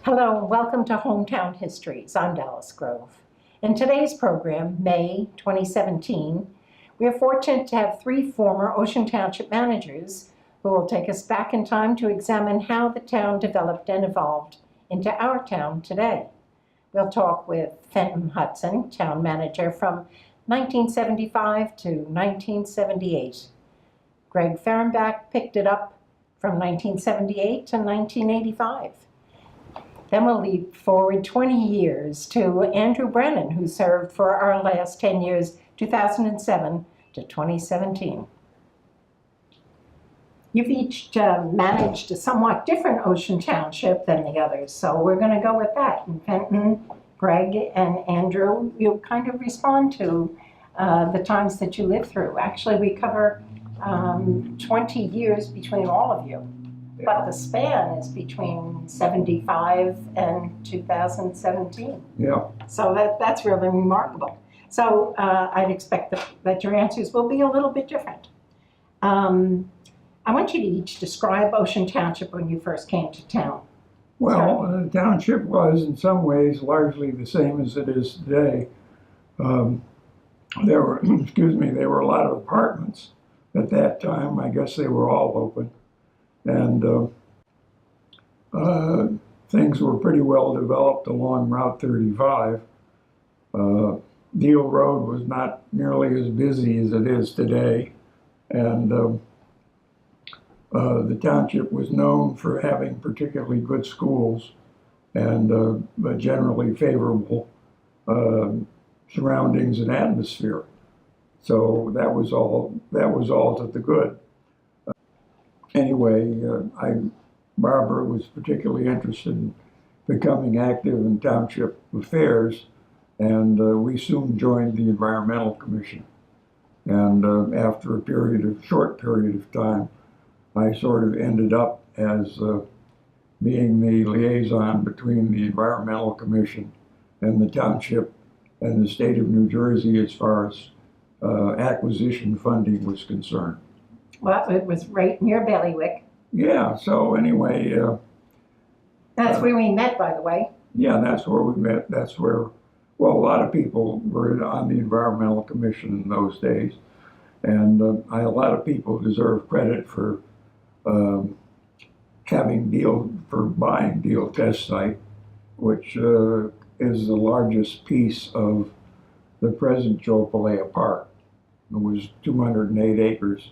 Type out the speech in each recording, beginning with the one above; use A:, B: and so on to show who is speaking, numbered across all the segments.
A: Hello and welcome to Hometown Histories. I'm Dallas Grove. In today's program, May 2017, we are fortunate to have three former Ocean Township managers who will take us back in time to examine how the town developed and evolved into our town today. We'll talk with Fenton Hudson, town manager from 1975 to 1978. Greg Fehrenbach picked it up from 1978 to 1985. Then we'll leap forward 20 years to Andrew Brannen, who served for our last 10 years, 2007 to 2017. You've each managed a somewhat different Ocean Township than the others, so we're going to go with that. And Fenton, Greg, and Andrew, you'll kind of respond to the times that you lived through. Actually, we cover 20 years between all of you. But the span is between 75 and 2017.
B: Yeah.
A: So that's really remarkable. So I'd expect that your answers will be a little bit different. I want you to each describe Ocean Township when you first came to town.
B: Well, the township was in some ways largely the same as it is today. There were, there were a lot of apartments at that time. I guess they were all open. And things were pretty well developed along Route 35. Deal Road was not nearly as busy as it is today. And the township was known for having particularly good schools and generally favorable surroundings and atmosphere. So that was all to the good. Anyway, Barbara was particularly interested in becoming active in township affairs, and we soon joined the Environmental Commission. And after a short period of time, I sort of ended up as being the liaison between the Environmental Commission and the township and the state of New Jersey as far as acquisition funding was concerned.
A: Well, it was right near Bailiwick.
B: Yeah, so anyway.
A: That's where we met, by the way.
B: Yeah, that's where we met. That's where, well, a lot of people were on the Environmental Commission in those days. And a lot of people deserve credit for buying Deal Test Site, which is the largest piece of the present Jopalea Park. It was 208 acres.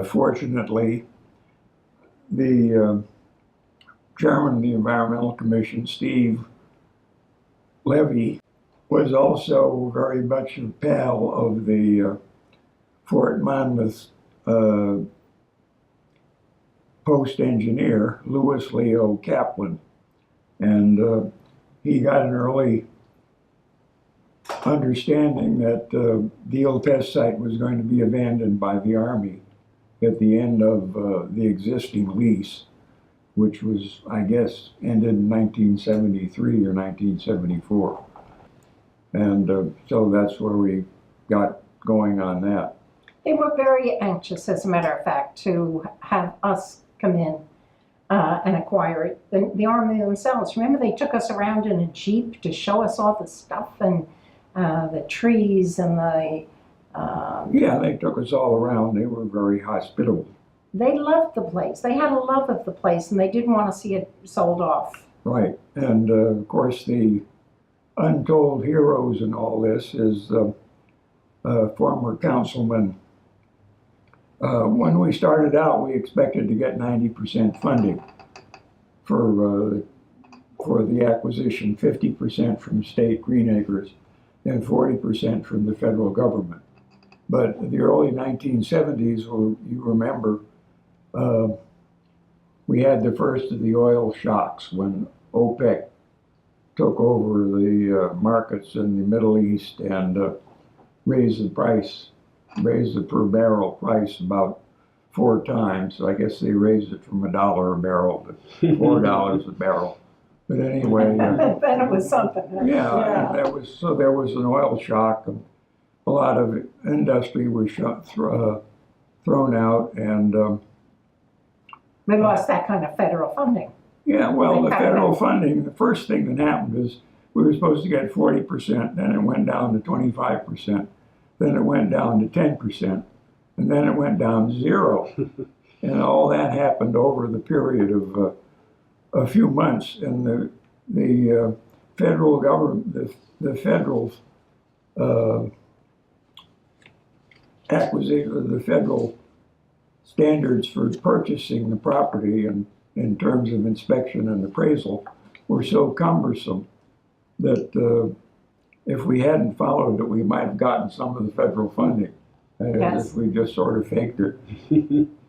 B: Fortunately, the chairman of the Environmental Commission, Steve Levy, was also very much a pal of the Fort Monmouth post engineer, Louis Leo Kaplan. And he got an early understanding that Deal Test Site was going to be abandoned by the Army at the end of the existing lease, which was, I guess, ended in 1973 or 1974. And so that's where we got going on that.
A: They were very anxious, as a matter of fact, to have us come in and acquire it. The Army themselves, remember they took us around in a Jeep to show us all the stuff and the trees and the...
B: Yeah, they took us all around. They were very hospitable.
A: They loved the place. They had a love of the place, and they didn't want to see it sold off.
B: Right. And, of course, the untold heroes in all this is former councilman. When we started out, we expected to get 90% funding for the acquisition, 50% from state green acres, and 40% from the federal government. But the early 1970s, well, you remember, we had the first of the oil shocks when OPEC took over the markets in the Middle East and raised the per barrel price about 4 times. So I guess they raised it from $1 a barrel to $4 a barrel. But anyway,
A: then it was something.
B: Yeah. There was an oil shock, and a lot of industry was thrown out, and
A: we lost that kind of federal funding.
B: Yeah, well,
A: They
B: the
A: cut
B: federal
A: it.
B: funding, the first thing that happened is we were supposed to get 40%, then it went down to 25%, then it went down to 10%, and then it went down to 0. And all that happened over the period of a few months. And the federal government, the federal acquisition, the federal standards for purchasing the property and in terms of inspection and appraisal were so cumbersome that if we hadn't followed it, we might have gotten some of the federal funding.
A: Yes.
B: If we just sort of faked it.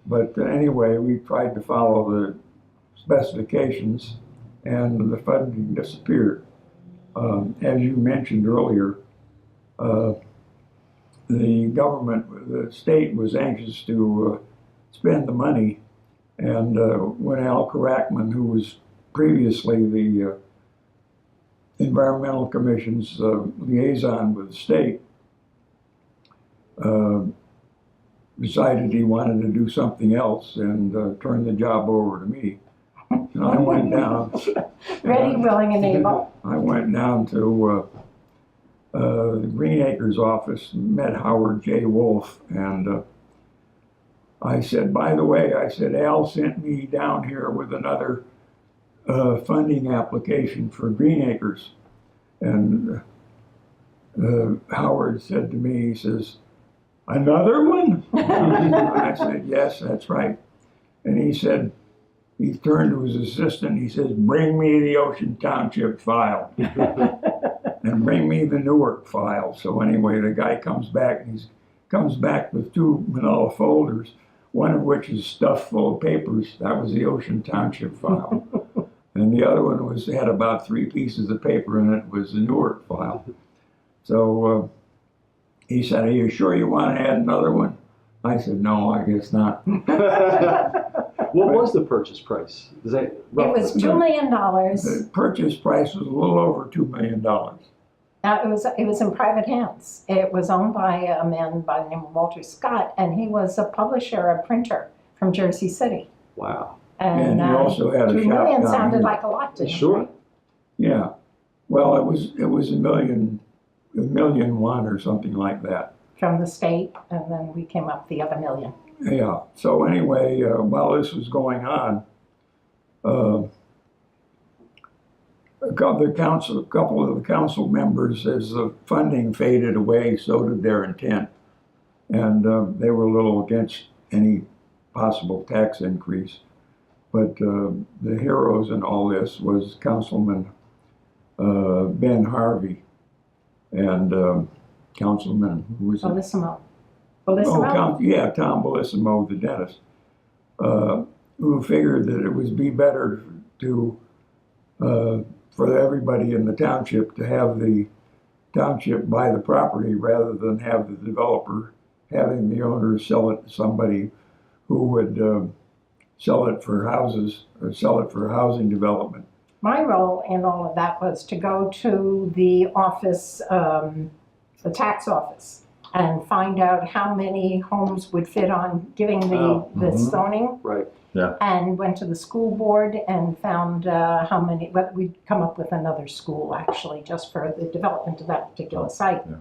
B: But anyway, we tried to follow the specifications and the funding disappeared. As you mentioned earlier, the government, the state was anxious to spend the money, and when Al Karakman, who was previously the Environmental Commission's liaison with the state, decided he wanted to do something else and turned the job over to me. And I went down.
A: Ready, willing, and able.
B: I went down to the Green Acres office and met Howard J. Wolf, and I said, by the way, I said, Al sent me down here with another funding application for Green Acres. And Howard said to me, he says, another one? I said, yes, that's right. And he said, he turned to his assistant, he says, bring me the Ocean Township file. And bring me the Newark file. So anyway, the guy comes back, and he comes back with 2 manila folders, one of which is stuffed full of papers. That was the Ocean Township file. And the other one had about 3 pieces of paper in it, was the Newark file. So he said, are you sure you want to add another one? I said, no, I guess not.
C: What was the purchase price? Is that
A: It was $2 million.
B: The purchase price was a little over $2 million.
A: It was in private hands. It was owned by a man by the name of Walter Scott, and he was a publisher, a printer from Jersey City.
C: Wow.
B: And he also had a
A: $2
B: shop
A: million
B: down
A: sounded
B: here.
A: like a lot to him.
C: Sure.
B: Yeah. Well, it was $1.1 million or something like that.
A: From the state, and then we came up the other $1 million.
B: Yeah. So anyway, while this was going on, a couple of the council members, as the funding faded away, so did their intent, and they were a little against any possible tax increase. But the heroes in all this was Councilman Ben Harvey and Councilman, who was it?
A: Bellissimo.
B: Oh,
A: Bellissimo?
B: Tom Bellissimo, the dentist, who figured that it would be better to for everybody in the township to have the township buy the property rather than have the developer having the owner sell it to somebody who would sell it for houses or sell it for housing development.
A: My role in all of that was to go to the office, the tax office, and find out how many homes would fit on giving the zoning.
C: Right.
D: Yeah.
A: And went to the school board and found how many, whether we'd come up with another school actually just for the development of that particular site.
D: Yeah.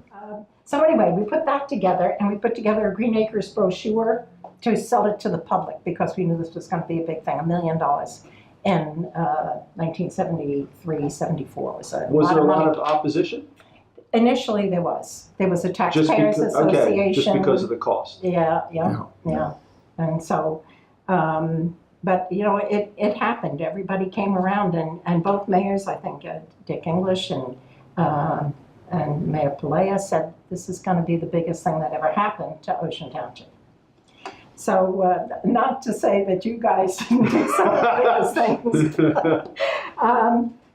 A: So anyway, we put that together, and we put together a Green Acres brochure to sell it to the public because we knew this was going to be a big thing, $1 million in 1973, 74. Was there
C: Was there a lot
A: money.
C: of opposition?
A: Initially, there was. There was a taxpayers association.
C: Okay, just because of the cost.
A: Yeah. And so, but you know, it happened. Everybody came around, and both mayors, I think, Dick English and Mayor Pelea said this is going to be the biggest thing that ever happened to Ocean Township. So, not to say that you guys didn't do some of the biggest things.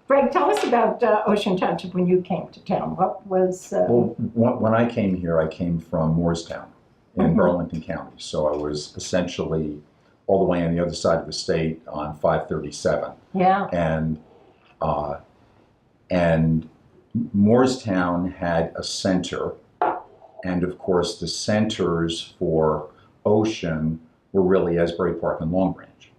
A: Greg, tell us about Ocean Township when you came to town. What was...
D: Well, when I came here, I came from Moorestown in Burlington County. So I was essentially all the way on the other side of the state on 537.
A: Yeah.
D: And Moorestown had a center. And of course, the centers for Ocean were really Asbury Park and Long Branch.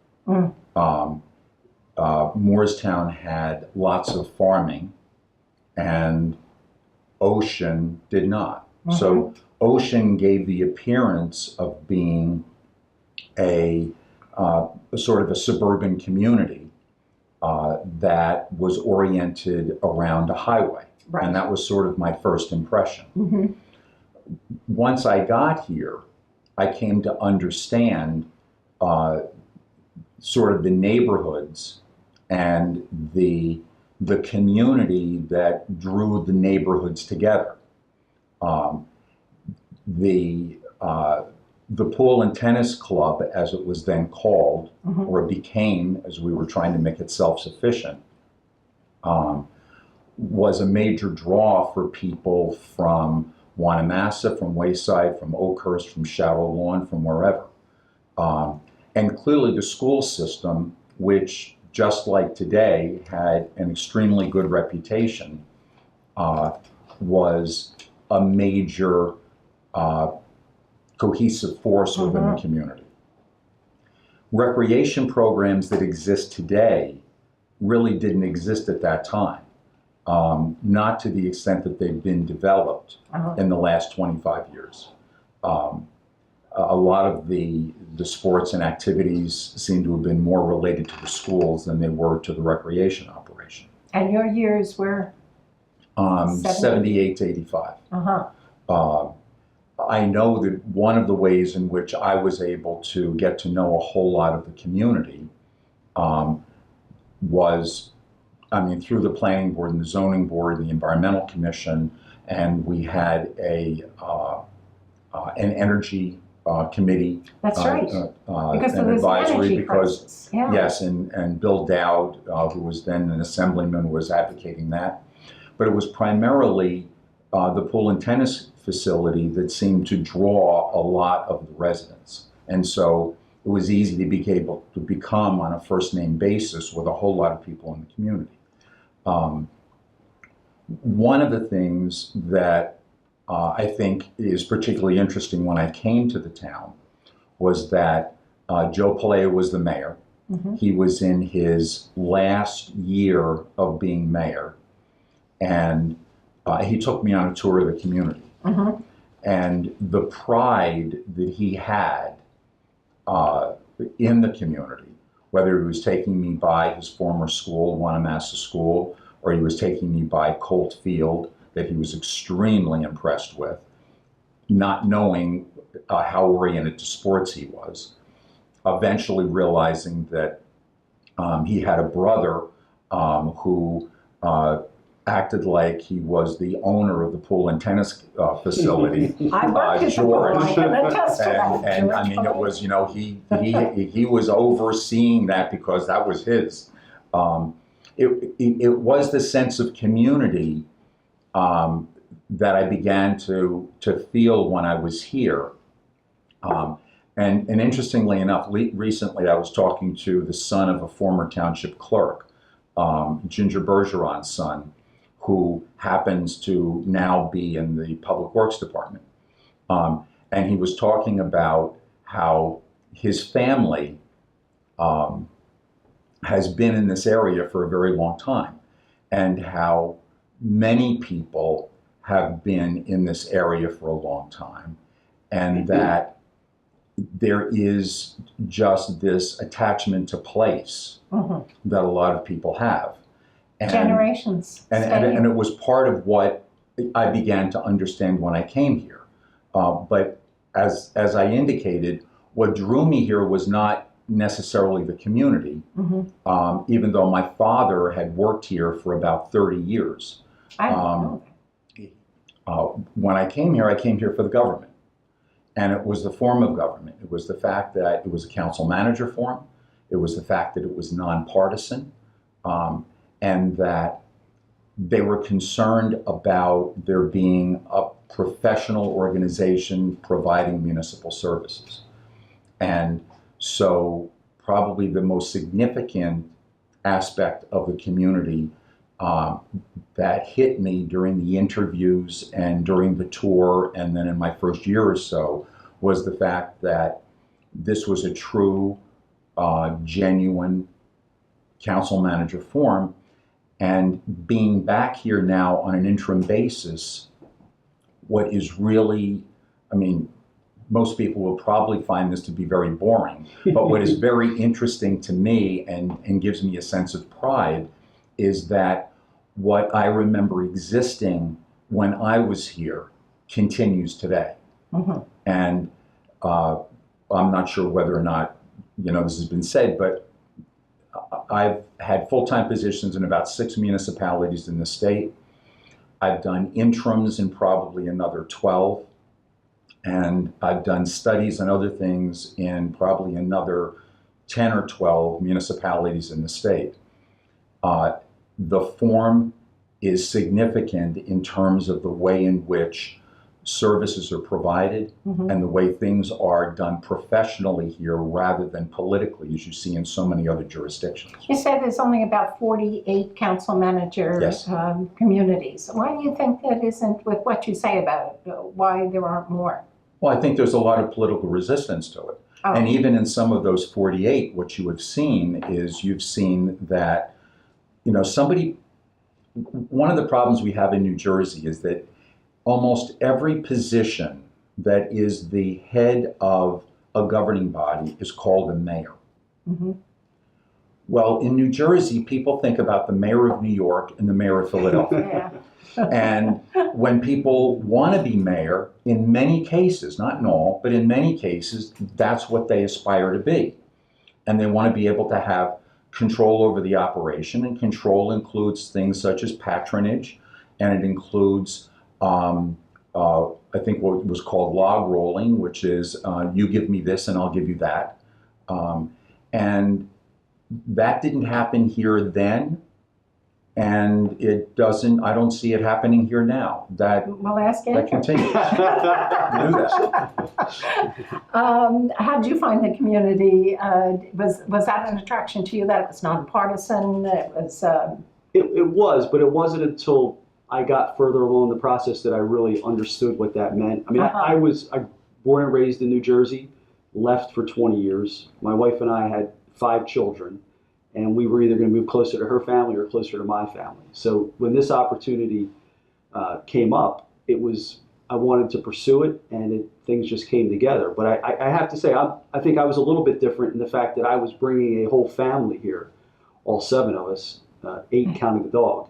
D: Moorestown had lots of farming, and Ocean did not. So Ocean gave the appearance of being a sort of a suburban community that was oriented around a highway.
A: Right.
D: And that was sort of my first impression.
A: Mm-hmm.
D: Once I got here, I came to understand sort of the neighborhoods and the community that drew the neighborhoods together. The Pool and Tennis Club, as it was then called, or became, as we were trying to make it self-sufficient, was a major draw for people from Wanamassa, from Wayside, from Oakhurst, from Shadow Lawn, from wherever. And clearly the school system, which just like today had an extremely good reputation, was a major cohesive force within the community. Recreation programs that exist today really didn't exist at that time, not to the extent that they've been developed in the last 25 years. A lot of the sports and activities seem to have been more related to the schools than they were to the recreation operation.
A: And your years were?
D: 78 to 85. I know that one of the ways in which I was able to get to know a whole lot of the community was, through the planning board and the zoning board and the environmental commission, and we had an energy committee.
A: That's right. Because
D: an
A: there was
D: advisory
A: energy
D: because
A: crisis. Yeah.
D: yes, and Bill Dowd, who was then an assemblyman, was advocating that. But it was primarily the pool and tennis facility that seemed to draw a lot of the residents. And so it was easy to be able to become on a first name basis with a whole lot of people in the community. One of the things that I think is particularly interesting when I came to the town was that Joe Palea was the mayor. He was in his last year of being mayor, and he took me on a tour of the community. And the pride that he had in the community, whether he was taking me by his former school, Wanamassa School, or he was taking me by Colt Field, that he was extremely impressed with, not knowing how oriented to sports he was, eventually realizing that he had a brother who acted like he was the owner of the pool and tennis facility.
A: I worked at the pool. I can attest to that.
D: And I mean, it was, he was overseeing that because that was his. It was the sense of community that I began to feel when I was here. And interestingly enough, recently I was talking to the son of a former township clerk, Ginger Bergeron's son, who happens to now be in the Public Works Department. And he was talking about how his family has been in this area for a very long time, and how many people have been in this area for a long time, and that there is just this attachment to place that a lot of people have. And,
A: Generations.
D: and it was part of what I began to understand when I came here. But as I indicated, what drew me here was not necessarily the community, even though my father had worked here for about 30 years.
A: I didn't know that.
D: When I came here for the government. And it was the form of government. It was the fact that it was a council manager form. It was the fact that it was nonpartisan, and that they were concerned about there being a professional organization providing municipal services. And so probably the most significant aspect of the community that hit me during the interviews and during the tour and then in my first year or so was the fact that this was a true, genuine council manager form. And being back here now on an interim basis, what is really, I mean, most people will probably find this to be very boring, but what is very interesting to me and gives me a sense of pride is that what I remember existing when I was here continues today.
A: Mm-hmm.
D: And I'm not sure whether or not, this has been said, but I've had full-time positions in about 6 municipalities in the state. I've done interims in probably another 12. And I've done studies and other things in probably another 10 or 12 municipalities in the state. The form is significant in terms of the way in which services are provided and the way things are done professionally here rather than politically, as you see in so many other jurisdictions.
A: You said there's only about 48 council manager
D: Yes.
A: Communities. Why do you think that isn't, with what you say about it, why there aren't more?
D: Well, I think there's a lot of political resistance to it.
A: Oh.
D: And even in some of those 48, what you have seen is you've seen that, one of the problems we have in New Jersey is that almost every position that is the head of a governing body is called a mayor.
A: Mm-hmm.
D: Well, in New Jersey, people think about the mayor of New York and the mayor of Philadelphia.
A: Yeah.
D: And when people want to be mayor, in many cases, not in all, but in many cases, that's what they aspire to be. And they want to be able to have control over the operation, and control includes things such as patronage, and it includes, I think what was called log rolling, which is you give me this and I'll give you that. And that didn't happen here then. And I don't see it happening here now.
A: Well, ask
D: That
A: Andrew.
D: continues. You knew that.
A: How did you find the community? Was that an attraction to you, that it was nonpartisan? It was.
C: It was, but it wasn't until I got further along the process that I really understood what that meant. I mean, I was born and raised in New Jersey, left for 20 years. My wife and I had 5 children. And we were either going to move closer to her family or closer to my family. So when this opportunity came up, I wanted to pursue it, and things just came together. But I have to say, I think I was a little bit different in the fact that I was bringing a whole family here, all 7 of us, 8 counting the dog.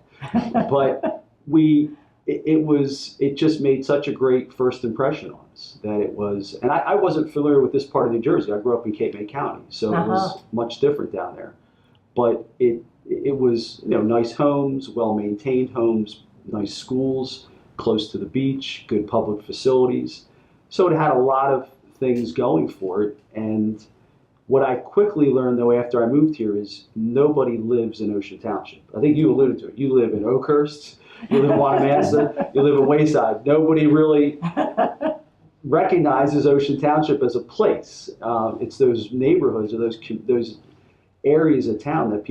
C: But it just made such a great first impression on us that it was, and I wasn't familiar with this part of New Jersey. I grew up in Cape May County, so it was much different down there. But it was, nice homes, well-maintained homes, nice schools, close to the beach, good public facilities. So it had a lot of things going for it. And what I quickly learned, though, after I moved here is nobody lives in Ocean Township. I think you alluded to it. You live in Oakhurst, you live in Wanamassa, you live in Wayside. Nobody really recognizes Ocean Township as a place. It's those neighborhoods or those areas of town that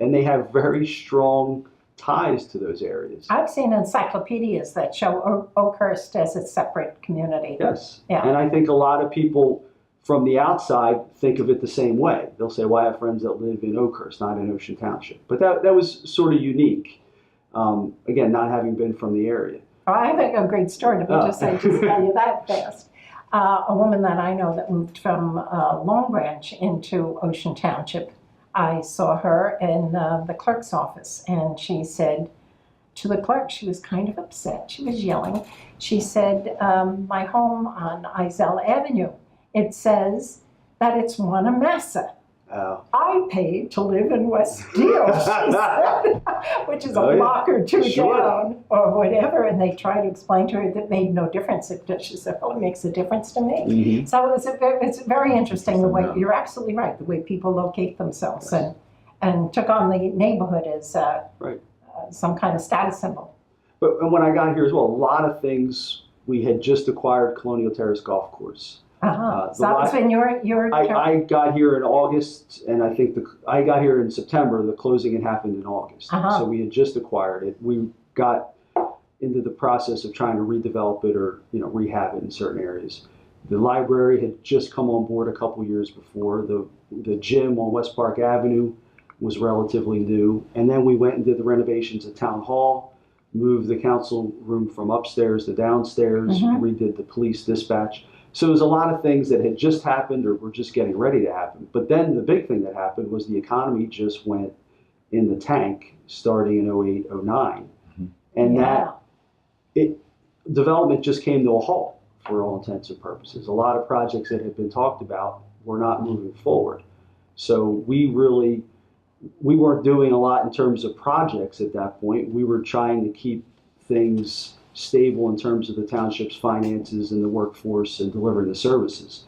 C: and they have very strong ties to those areas.
A: I've seen encyclopedias that show Oakhurst as a separate community.
C: Yes.
A: Yeah.
C: And I think a lot of people from the outside think of it the same way. They'll say, well, I have friends that live in Oakhurst, not in Ocean Township. But that was sort of unique. Again, not having been from the area.
A: Oh, I have a great story. Let me just tell you that fast. A woman that I know that moved from Long Branch into Ocean Township, I saw her in the clerk's office, and she said to the clerk, she was kind of upset. She was yelling. She said, my home on Eisel Avenue, it says that it's Wanamassa.
C: Oh.
A: I paid to live in West Deal, she said, which is a block or 2 down or whatever. And they tried to explain to her that made no difference. She said, well, it makes a difference to me.
C: Mm-hmm.
A: So it's very interesting the way, you're absolutely right, the way people locate themselves and took on the neighborhood as some kind of status symbol.
C: And when I got here as well, a lot of things, we had just acquired Colonial Terrace Golf Course.
A: So that was when
C: I got here in August, and I think I got here in September. The closing had happened in August, so we had just acquired it. We got into the process of trying to redevelop it or rehab it in certain areas. The library had just come on board a couple years before. The gym on West Park Avenue was relatively new. And then we went and did the renovations at Town Hall, moved the council room from upstairs to downstairs, redid the police dispatch. So there's a lot of things that had just happened or were just getting ready to happen. But then the big thing that happened was the economy just went in the tank starting in 08, 09. And development just came to a halt for all intents and purposes. A lot of projects that had been talked about were not moving forward. So we weren't doing a lot in terms of projects at that point. We were trying to keep things stable in terms of the township's finances and the workforce and delivering the services.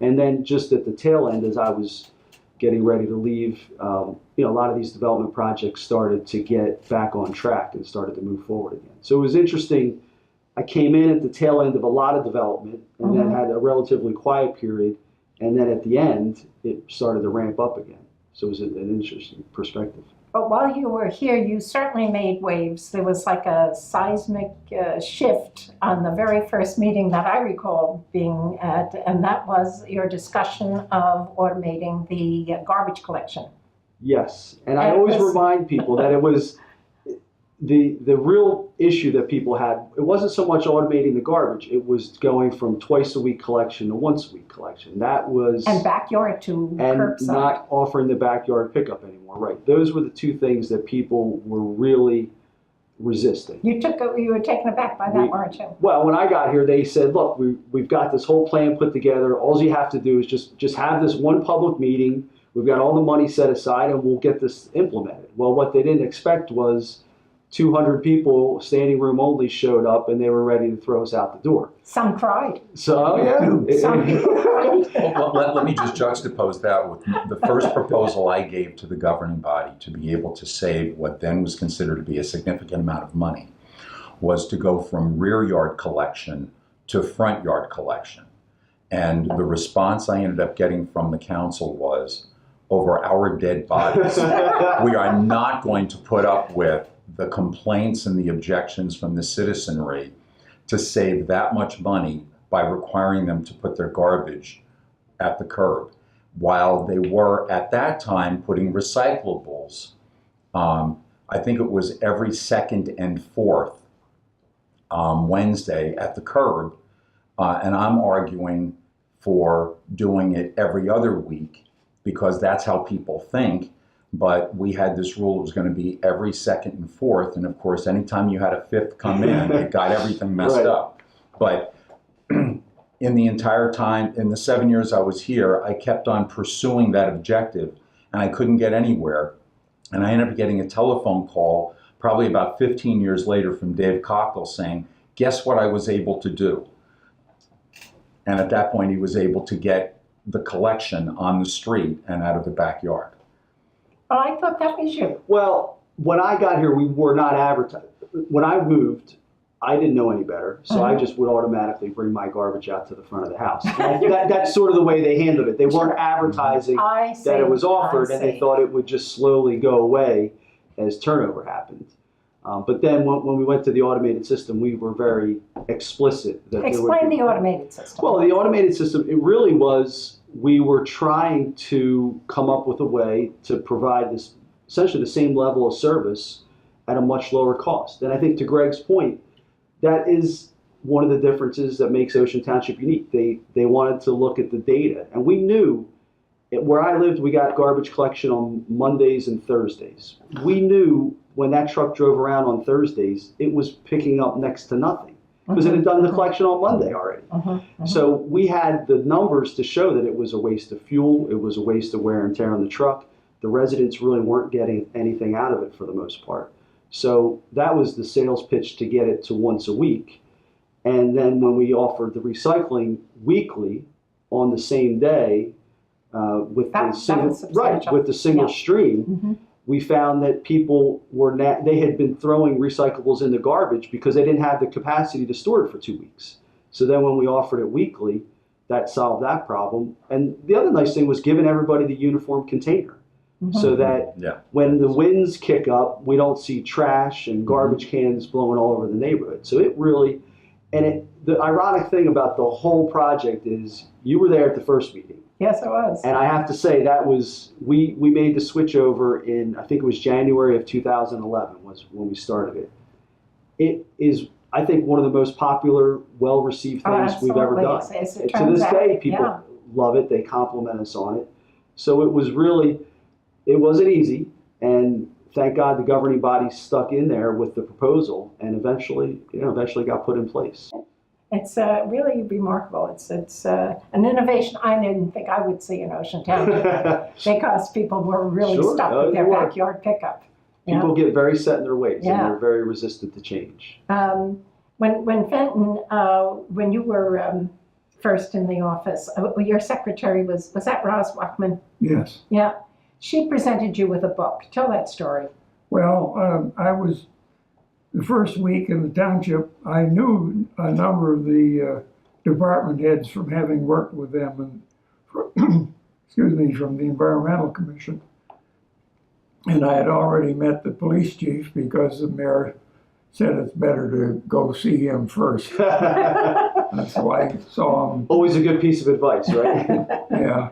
C: And then just at the tail end, as I was getting ready to leave, a lot of these development projects started to get back on track and started to move forward again. So it was interesting. I came in at the tail end of a lot of development and then had a relatively quiet period. And then at the end, it started to ramp up again. So it was an interesting perspective.
A: But while you were here, you certainly made waves. There was like a seismic shift on the very first meeting that I recall being at, and that was your discussion of automating the garbage collection.
C: Yes, and I always remind people that it was the real issue that people had. It wasn't so much automating the garbage; it was going from twice a week collection to once a week collection. That was
A: and backyard to
C: and
A: curbside.
C: Not offering the backyard pickup anymore. Right, those were the two things that people were really resisting.
A: You were taken aback by that, weren't you?
C: Well, when I got here, they said, "Look, we've got this whole plan put together. All you have to do is just have this one public meeting. We've got all the money set aside, and we'll get this implemented." Well, what they didn't expect was 200 people, standing room only, showed up, and they were ready to throw us out the door.
A: Some cried.
C: So
A: Some people cried.
D: Well, let me just juxtapose that with the first proposal I gave to the governing body to be able to save what then was considered to be a significant amount of money was to go from rear yard collection to front yard collection. And the response I ended up getting from the council was, over our dead bodies, we are not going to put up with the complaints and the objections from the citizenry to save that much money by requiring them to put their garbage at the curb. While they were at that time putting recyclables, I think it was every second and fourth Wednesday at the curb, and I'm arguing for doing it every other week because that's how people think. But we had this rule, it was going to be every second and fourth. And of course, anytime you had a fifth come in, it got everything messed up. But in the entire time, in the 7 years I was here, I kept on pursuing that objective and I couldn't get anywhere. And I ended up getting a telephone call probably about 15 years later from Dave Cockle saying, guess what I was able to do? And at that point, he was able to get the collection on the street and out of the backyard.
A: Well, I thought that was you.
C: Well, when I got here, we were not advertised. When I moved, I didn't know any better, so I just would automatically bring my garbage out to the front of the house. That's sort of the way they handled it. They weren't advertising that it was offered, and they thought it would just slowly go away as turnover happened. But then when we went to the automated system, we were very explicit.
A: Explain the automated system.
C: Well, the automated system, it really was, we were trying to come up with a way to provide this, essentially the same level of service at a much lower cost. And I think to Greg's point, that is one of the differences that makes Ocean Township unique. They wanted to look at the data. And we knew, where I lived, we got garbage collection on Mondays and Thursdays. We knew when that truck drove around on Thursdays, it was picking up next to nothing because it had done the collection on Monday already. So we had the numbers to show that it was a waste of fuel, it was a waste of wear and tear on the truck. The residents really weren't getting anything out of it for the most part. So that was the sales pitch to get it to once a week. And then when we offered the recycling weekly on the same day with the single stream, we found that people they had been throwing recyclables in the garbage because they didn't have the capacity to store it for 2 weeks. So then when we offered it weekly, that solved that problem. And the other nice thing was giving everybody the uniform container. So that when the winds kick up, we don't see trash and garbage cans blowing all over the neighborhood. So it really, the ironic thing about the whole project is you were there at the first meeting.
A: Yes, it was.
C: And I have to say that was, we made the switch over in, I think it was January of 2011 was when we started it. It is, I think, one of the most popular, well-received things we've ever done.
A: As it
C: To
A: turns
C: this
A: out,
C: day, people
A: yeah.
C: love it. They compliment us on it. So it was really, it wasn't easy. And thank God the governing body stuck in there with the proposal and eventually got put in place.
A: It's really remarkable. It's an innovation I didn't think I would see in Ocean Township because people were really
C: Sure.
A: stuck with their
C: They were.
A: backyard pickup.
C: People get very set in their ways
A: Yeah.
C: and they're very resistant to change.
A: When Fenton, when you were first in the office, your secretary was that Roz Wachman?
B: Yes.
A: Yeah. She presented you with a book. Tell that story.
B: Well, I was the first week in the township. I knew a number of the department heads from having worked with them, and from the Environmental Commission. And I had already met the police chief because the mayor said it's better to go see him first. And so I saw him.
C: Always a good piece of advice, right?
B: Yeah,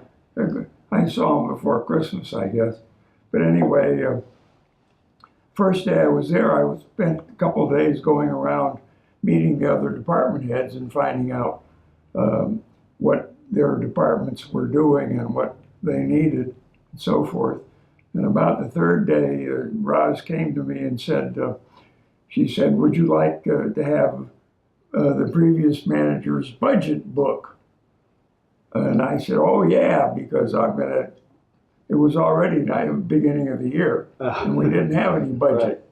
B: I saw him before Christmas, I guess. But anyway, first day I was there, I spent a couple of days going around meeting the other department heads and finding out what their departments were doing and what they needed and so forth. And about the third day, Roz came to me and said, she said, would you like to have the previous manager's budget book? And I said, oh yeah, because it was already the beginning of the year, and we didn't have any budget.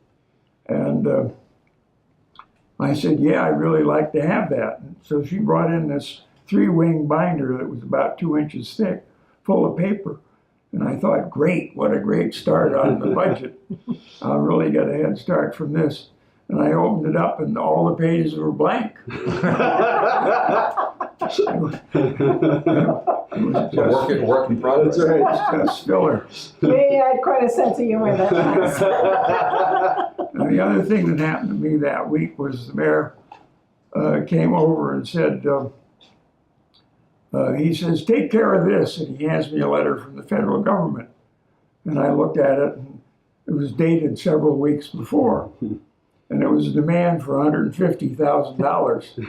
B: Right. And I said, yeah, I'd really like to have that. And so she brought in this 3-wing binder that was about 2 inches thick, full of paper. And I thought, great, what a great start on the budget. I'll really get a head start from this. And I opened it up and all the pages were blank.
D: Work in progress.
C: That's right.
B: Just filler.
A: You had quite a sense of humor that night.
B: And the other thing that happened to me that week was the mayor came over and said, he says, take care of this. And he hands me a letter from the federal government. And I looked at it, and it was dated several weeks before. And it was a demand for $150,000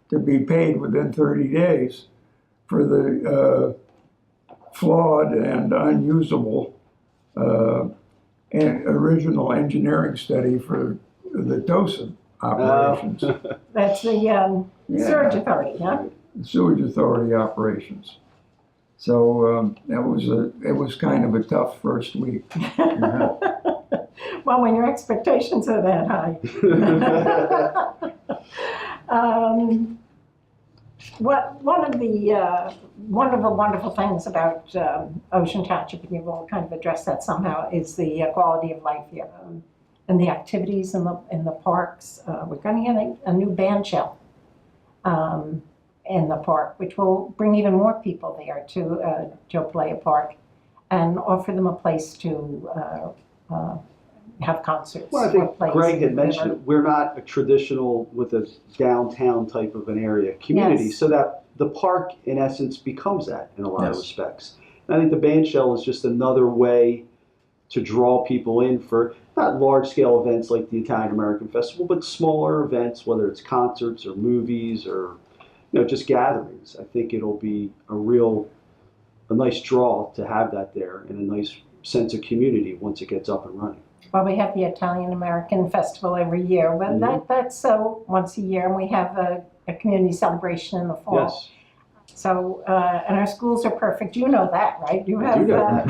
B: to be paid within 30 days for the flawed and unusable original engineering study for the Townsip operations.
A: That's the Surge Authority, huh?
B: Sewage Authority operations. So it was kind of a tough first week.
A: Well, when your expectations are that high. One of the wonderful things about Ocean Township, and you've all kind of addressed that somehow, is the quality of life here and the activities in the parks. We're going to get a new band shell in the park, which will bring even more people there to Joe Playa Park and offer them a place to have concerts.
C: Well, I think Greg had mentioned it. We're not a traditional with a downtown type of an area community,
A: Yes.
C: so that the park in essence becomes that in a lot of respects. And I think the band shell is just another way to draw people in for not large scale events like the Italian American Festival, but smaller events, whether it's concerts or movies or just gatherings. I think it'll be a nice draw to have that there and a nice sense of community once it gets up and running.
A: Well, we have the Italian American Festival every year. Well, that's once a year, and we have a community celebration in the fall.
C: Yes.
A: So, and our schools are perfect. You know that, right? You have.
C: I do know.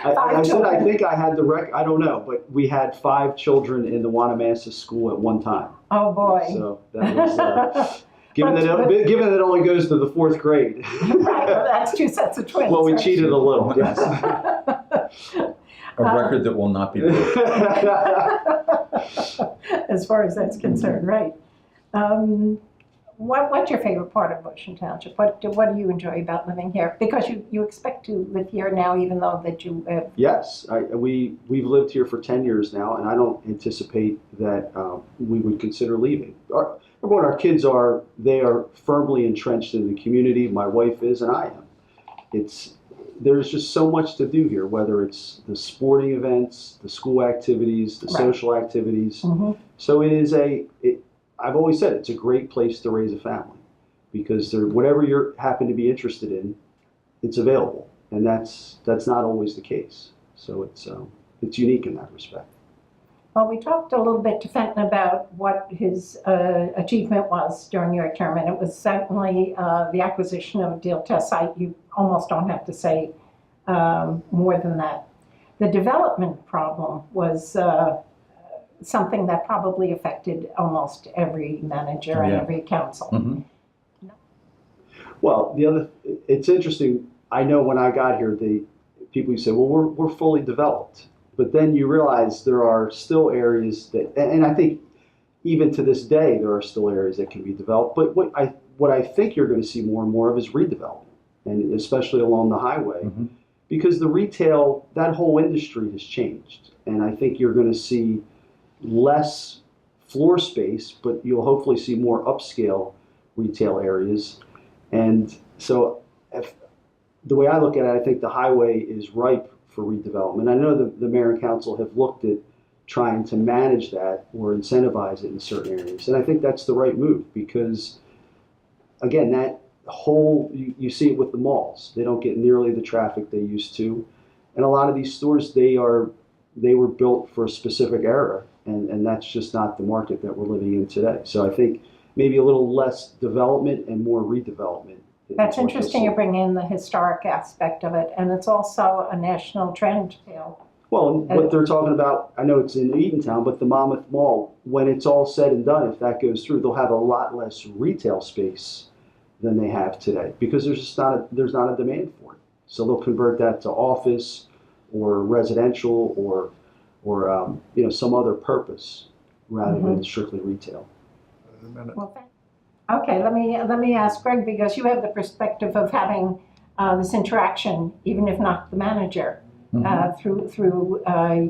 C: I said I think I had I don't know, but we had 5 children in the Wanamassa school at one time.
A: Oh boy.
C: So that was given that it only goes to the 4th grade.
A: Right. Well, that's 2 sets of twins.
C: Well, we
A: right?
C: cheated a little. Yes.
D: A record that will not be broken.
A: As far as that's concerned, right? What's your favorite part of Ocean Township? What do you enjoy about living here? Because you expect to live here now, even though that you have.
C: Yes, we've lived here for 10 years now, and I don't anticipate that we would consider leaving. Our kids they are firmly entrenched in the community. My wife is, and I am. there's just so much to do here, whether it's the sporting events, the school activities, the
A: Right.
C: social activities.
A: Mhm.
C: So I've always said it's a great place to raise a family because whatever you happen to be interested in, it's available, and that's not always the case. So it's unique in that respect.
A: Well, we talked a little bit to Fenton about what his achievement was during your term, and it was certainly the acquisition of a deal test site. You almost don't have to say more than that. The development problem was something that probably affected almost every manager and
D: Yeah.
A: every council.
D: Mhm.
C: Well, it's interesting. I know when I got here, the people you say, well, we're fully developed, but then you realize there are still areas and I think even to this day there are still areas that can be developed. But what I think you're going to see more and more of is redevelopment, and especially along the highway,
D: Mhm.
C: because the retail, that whole industry has changed, and I think you're going to see less floor space, but you'll hopefully see more upscale retail areas. And so the way I look at it, I think the highway is ripe for redevelopment. I know the mayor and council have looked at trying to manage that or incentivize it in certain areas. And I think that's the right move because, again, that whole, you see it with the malls. They don't get nearly the traffic they used to. And a lot of these stores, they were built for a specific era, and that's just not the market that we're living in today. So I think maybe a little less development and more redevelopment.
A: That's interesting. You're bringing in the historic aspect of it, and it's also a national trend, Bill.
C: Well, what they're talking about, I know it's in Eatontown, but the Monmouth Mall, when it's all said and done, if that goes through, they'll have a lot less retail space than they have today because there's not a demand for it. So they'll convert that to office or residential or some other purpose rather than strictly retail.
A: Well, okay, let me ask Greg, because you have the perspective of having this interaction, even if not the manager, through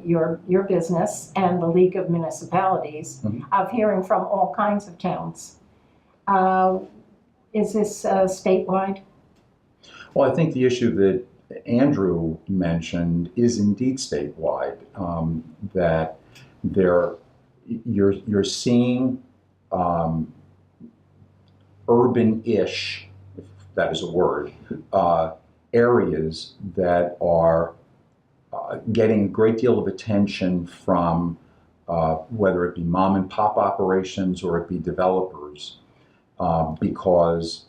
A: your business and the League of Municipalities, of hearing from all kinds of towns. Is this statewide?
D: Well, I think the issue that Andrew mentioned is indeed statewide. That you're seeing urban-ish, if that is a word, areas that are getting a great deal of attention from whether it be mom and pop operations or it be developers, because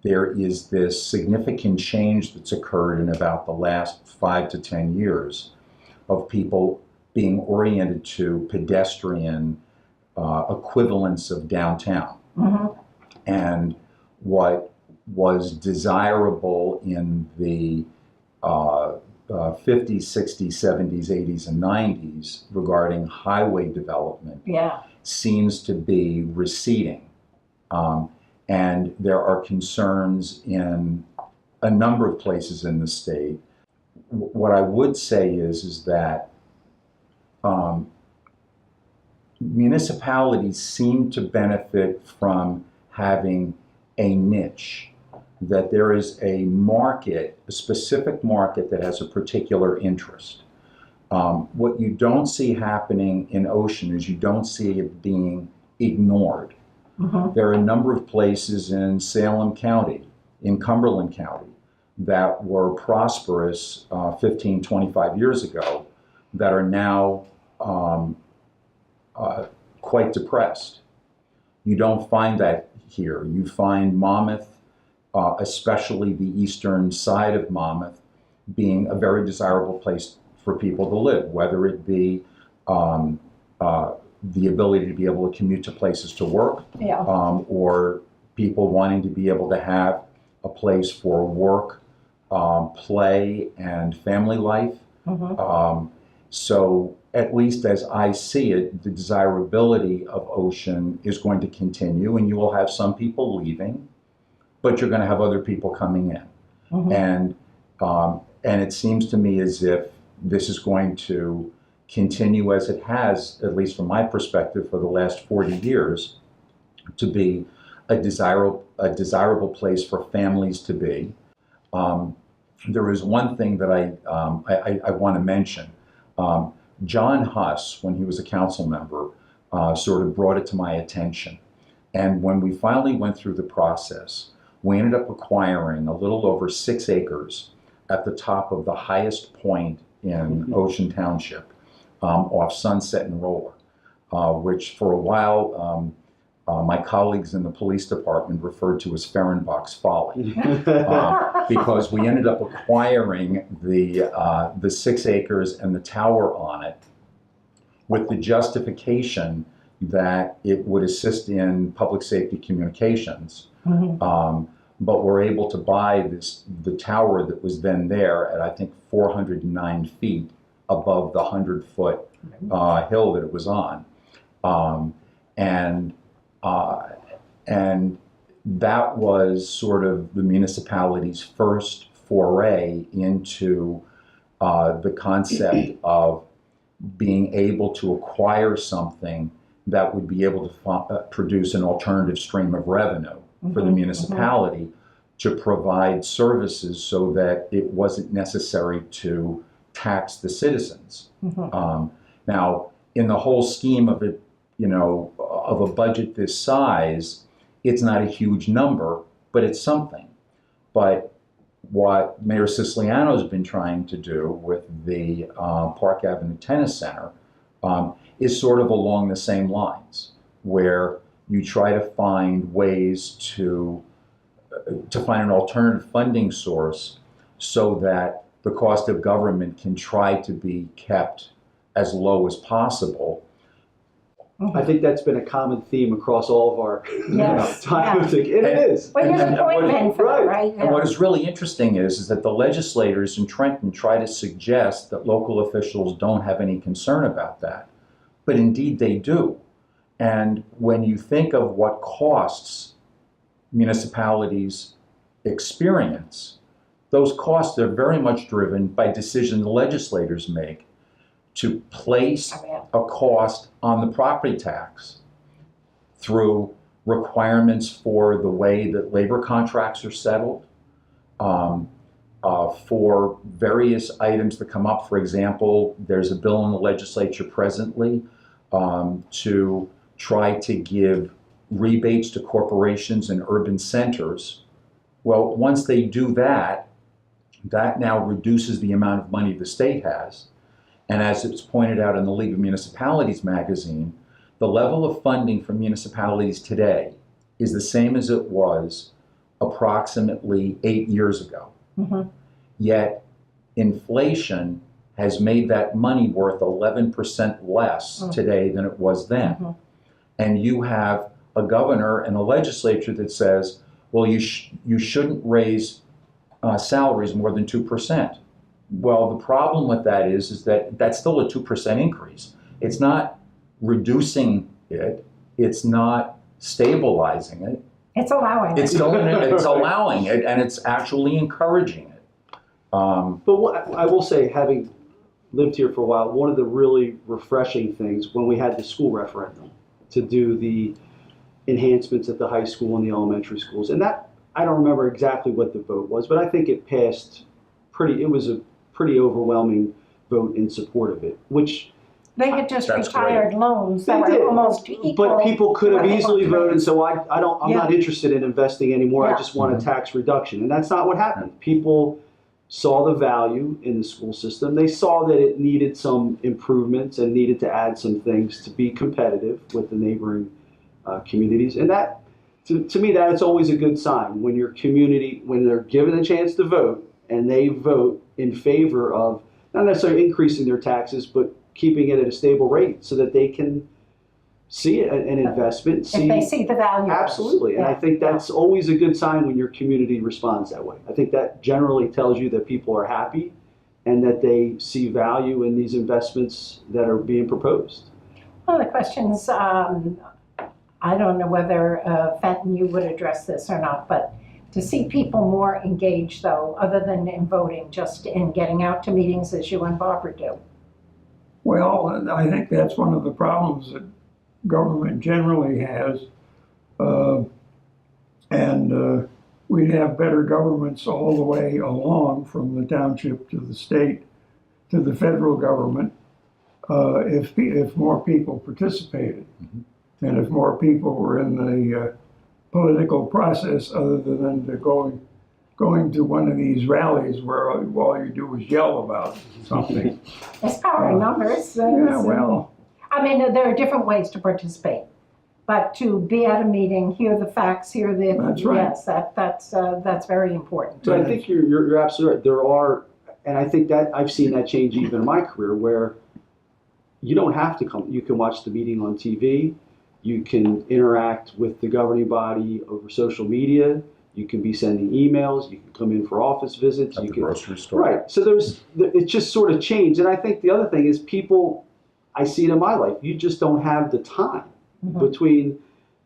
D: there is this significant change that's occurred in about the last 5 to 10 years of people being oriented to pedestrian equivalents of downtown. And what was desirable in the 50s, 60s, 70s, 80s, and 90s regarding highway development seems to be receding. And there are concerns in a number of places in the state. What I would say is that municipalities seem to benefit from having a niche, that there is a market, a specific market that has a particular interest. What you don't see happening in Ocean is you don't see it being ignored. There are a number of places in Salem County, in Cumberland County, that were prosperous 15, 25 years ago that are now quite depressed. You don't find that here. You find Monmouth, especially the eastern side of Monmouth, being a very desirable place for people to live, whether it be the ability to be able to commute to places to work, or people wanting to be able to have a place for work, play, and family life. So at least as I see it, the desirability of Ocean is going to continue, and you will have some people leaving, but you're going to have other people coming in. And it seems to me as if this is going to continue as it has, at least from my perspective, for the last 40 years, to be a desirable place for families to be. there is one thing that I want to mention. John Huss, when he was a council member, sort of brought it to my attention. And when we finally went through the process, we ended up acquiring a little over 6 acres at the top of the highest point in Ocean Township, off Sunset and Roller, which for a while my colleagues in the police department referred to as Fehrenbach's folly, because we ended up acquiring the 6 acres and the tower on it with the justification that it would assist in public safety communications. But we're able to buy the tower that was then there at, I think, 409 feet above the 100-foot hill that it was on. And that was sort of the municipality's first foray into the concept of being able to acquire something that would be able to produce an alternative stream of revenue for the municipality to provide services so that it wasn't necessary to tax the citizens. Now, in the whole scheme of it, of a budget this size, it's not a huge number, but it's something. But what Mayor Siciliano's been trying to do with the Park Avenue Tennis Center is sort of along the same lines, where you try to find ways to find an alternative funding source so that the cost of government can try to be kept as low as possible.
C: I think that's been a common theme across all of our time. And it is.
A: Well, here's a point then for that, right?
D: And what is really interesting is that the legislators in Trenton try to suggest that local officials don't have any concern about that. But indeed they do. And when you think of what costs municipalities experience, those costs are very much driven by decisions the legislators make to place a cost on the property tax through requirements for the way that labor contracts are settled, for various items that come up. For example, there's a bill in the legislature presently to try to give rebates to corporations in urban centers. Well, once they do that, that now reduces the amount of money the state has. And as it's pointed out in the League of Municipalities magazine, the level of funding for municipalities today is the same as it was approximately 8 years ago. Yet inflation has made that money worth 11% less today than it was then. And you have a governor and a legislature that says, well, you shouldn't raise salaries more than 2%. Well, the problem with that is that that's still a 2% increase. It's not reducing it. It's not stabilizing it.
A: It's allowing it.
D: It's allowing it, and it's actually encouraging it.
C: But what I will say, having lived here for a while, one of the really refreshing things when we had the school referendum to do the enhancements at the high school and the elementary schools, and that, I don't remember exactly what the vote was, but I think it passed it was a pretty overwhelming vote in support of it, which
A: they had just
D: That's
A: retired
D: great.
A: loans that were almost equal.
C: But people could have
A: to what they
C: easily
A: were
C: voted, so I'm not interested in investing anymore.
A: Yeah.
C: I just want a tax reduction. And that's not what happened. People saw the value in the school system. They saw that it needed some improvements and needed to add some things to be competitive with the neighboring communities. And that, to me, that is always a good sign when your community, when they're given a chance to vote and they vote in favor of not necessarily increasing their taxes, but keeping it at a stable rate so that they can see an investment.
A: If they see the value.
C: Absolutely. And I think that's always a good sign when your community responds that way. I think that generally tells you that people are happy and that they see value in these investments that are being proposed.
A: One of the questions, I don't know whether, Fenton, you would address this or not, but to see people more engaged, though, other than in voting, just in getting out to meetings as you and Barbara do.
B: Well, I think that's one of the problems that government generally has. we'd have better governments all the way along from the township to the state to the federal government if more people participated. And if more people were in the political process other than going to one of these rallies where all you do is yell about something.
A: It's power in numbers.
B: Yeah, well,
A: I mean, there are different ways to participate, but to be at a meeting, hear the facts, hear the
B: That's right.
A: Yes, that's very important.
C: So I think you're absolutely right. There are, and I think that I've seen that change even in my career, where you don't have to come. You can watch the meeting on TV. You can interact with the governing body over social media. You can be sending emails. You can come in for office visits.
D: At
C: You
D: the
C: can,
D: grocery store.
C: right. So it's just sort of changed. And I think the other thing is people, I see it in my life, you just don't have the time between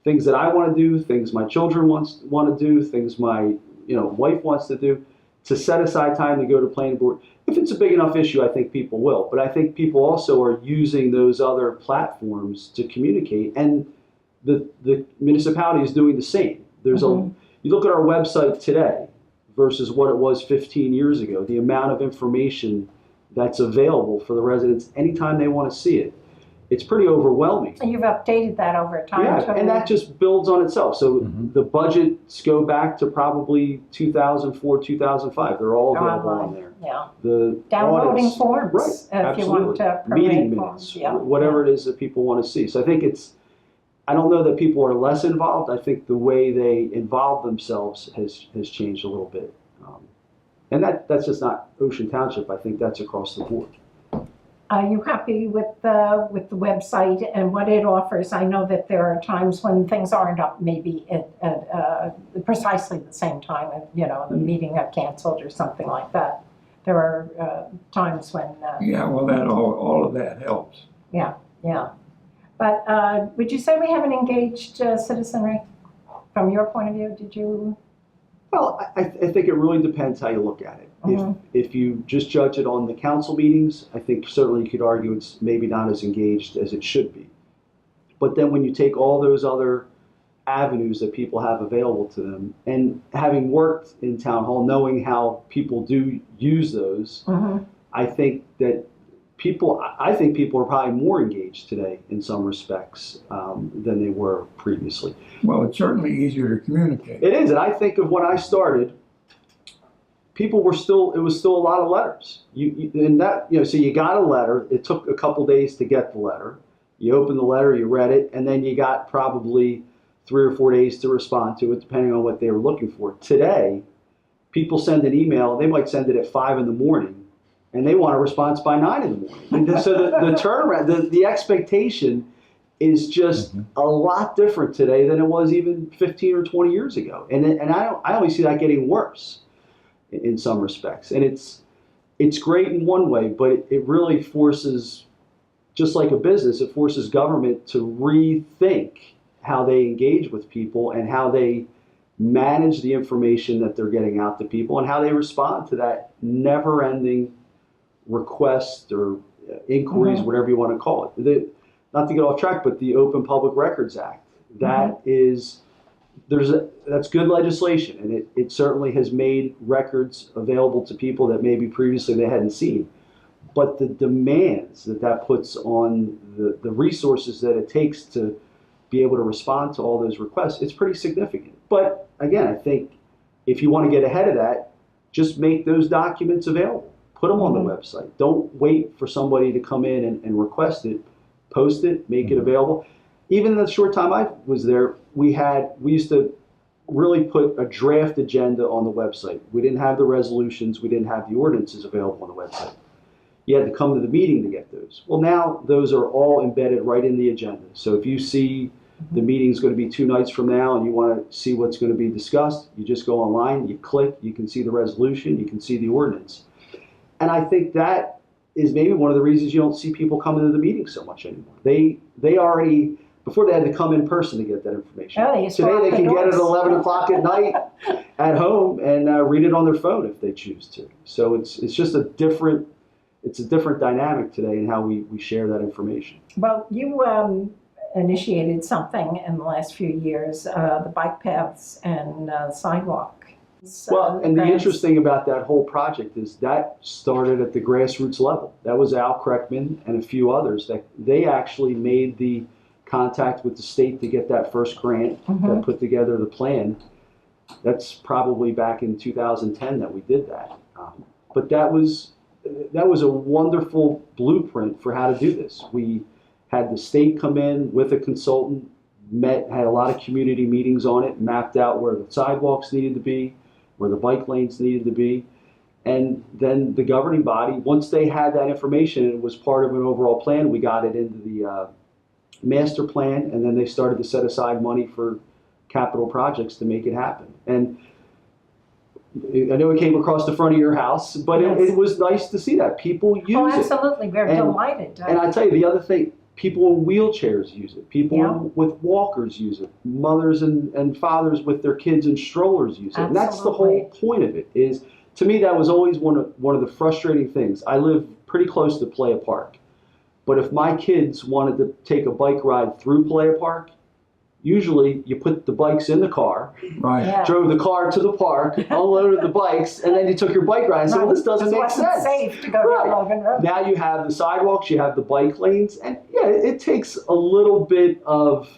C: things that I want to do, things my children want to do, things my wife wants to do, to set aside time to go to planning board. If it's a big enough issue, I think people will. But I think people also are using those other platforms to communicate, and the municipality is doing the same. There's you look at our website today versus what it was 15 years ago, the amount of information that's available for the residents anytime they want to see it. It's pretty overwhelming.
A: And you've updated that over time.
C: Yeah, and that just builds on itself. So the budgets go back to probably 2004, 2005. They're all available on there.
A: Yeah.
C: The
A: Downloading
C: audits,
A: forms
C: right,
A: if you
C: absolutely.
A: want to
C: Meeting
A: permit
C: minutes,
A: forms. Yeah.
C: whatever it is that people want to see. So I think I don't know that people are less involved. I think the way they involve themselves has changed a little bit. And that's just not Ocean Township. I think that's across the board.
A: Are you happy with the website and what it offers? I know that there are times when things aren't up maybe at precisely the same time, the meeting got canceled or something like that. There are times when...
B: yeah, well, that all of that helps.
A: Yeah. But would you say we have an engaged citizenry? From your point of view, did you...
C: Well, I think it really depends how you look at it. If you just judge it on the council meetings, I think certainly you could argue it's maybe not as engaged as it should be. But then when you take all those other avenues that people have available to them, and having worked in town hall, knowing how people do use those, I think people are probably more engaged today in some respects than they were previously.
B: Well, it's certainly easier to communicate.
C: It is, and I think of when I started, it was still a lot of letters. So you got a letter. It took a couple days to get the letter. You opened the letter, you read it, and then you got probably 3 or 4 days to respond to it, depending on what they were looking for. Today, people send an email. They might send it at 5 in the morning, and they want a response by 9 in the morning. And so the turnaround, the expectation is just a lot different today than it was even 15 or 20 years ago. And I only see that getting worse in some respects. And it's great in one way, but it really forces, just like a business, it forces government to rethink how they engage with people and how they manage the information that they're getting out to people and how they respond to that never-ending request or inquiries, whatever you want to call it. Not to get off track, but the Open Public Records Act, that's good legislation, and it certainly has made records available to people that maybe previously they hadn't seen. But the demands that puts on the resources that it takes to be able to respond to all those requests, it's pretty significant. But again, I think if you want to get ahead of that, just make those documents available. Put them on the website. Don't wait for somebody to come in and request it. Post it, make it available. Even in the short time I was there, we used to really put a draft agenda on the website. We didn't have the resolutions, we didn't have the ordinances available on the website. You had to come to the meeting to get those. Well, now those are all embedded right in the agenda. So if you see the meeting's going to be 2 nights from now and you want to see what's going to be discussed, you just go online, you click, you can see the resolution, you can see the ordinance. And I think that is maybe one of the reasons you don't see people coming to the meeting so much anymore. They already, before they had to come in person to get that information. Today they can get it at 11 o'clock at night at home and read it on their phone if they choose to. So it's just a different dynamic today in how we share that information.
A: Well, you initiated something in the last few years, the bike paths and sidewalk
C: Well, and the
A: grants.
C: interesting thing about that whole project is that started at the grassroots level. That was Al Kreckman and a few others that they actually made the contact with the state to get that first grant that put together the plan. That's probably back in 2010 that we did that. But that was a wonderful blueprint for how to do this. We had the state come in with a consultant, had a lot of community meetings on it, mapped out where the sidewalks needed to be, where the bike lanes needed to be. And then the governing body, once they had that information and it was part of an overall plan, we got it into the master plan, and then they started to set aside money for capital projects to make it happen. And I know it came across the front of your house, but it was nice to see that people use
A: Oh,
C: it.
A: absolutely. We're delighted.
C: And I tell you, the other thing, people in wheelchairs use it. People with walkers use it. Mothers and fathers with their kids in strollers use it. And that's the whole point of it. Is to me, that was always one of the frustrating things. I live pretty close to Playa Park, but if my kids wanted to take a bike ride through Playa Park, usually you put the bikes in the car, drove the car to the park, unloaded the bikes, and then you took your bike ride. So this doesn't make sense.
A: It's safe to go down Logan Road.
C: Now you have the sidewalks, you have the bike lanes, and it takes a little bit of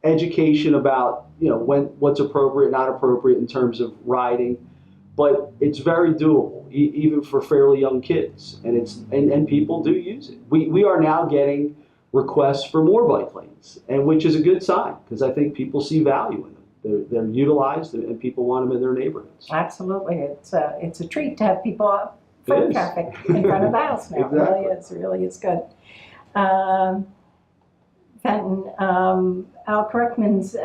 C: education about what's appropriate, not appropriate in terms of riding, but it's very doable, even for fairly young kids, and people do use it. We are now getting requests for more bike lanes, and which is a good sign because I think people see value in them. They're utilized, and people want them in their neighborhoods.
A: Absolutely, it's a treat to have people foot traffic in front of the house now.
C: Exactly.
A: It really is good. Fenton, Al Kreckman's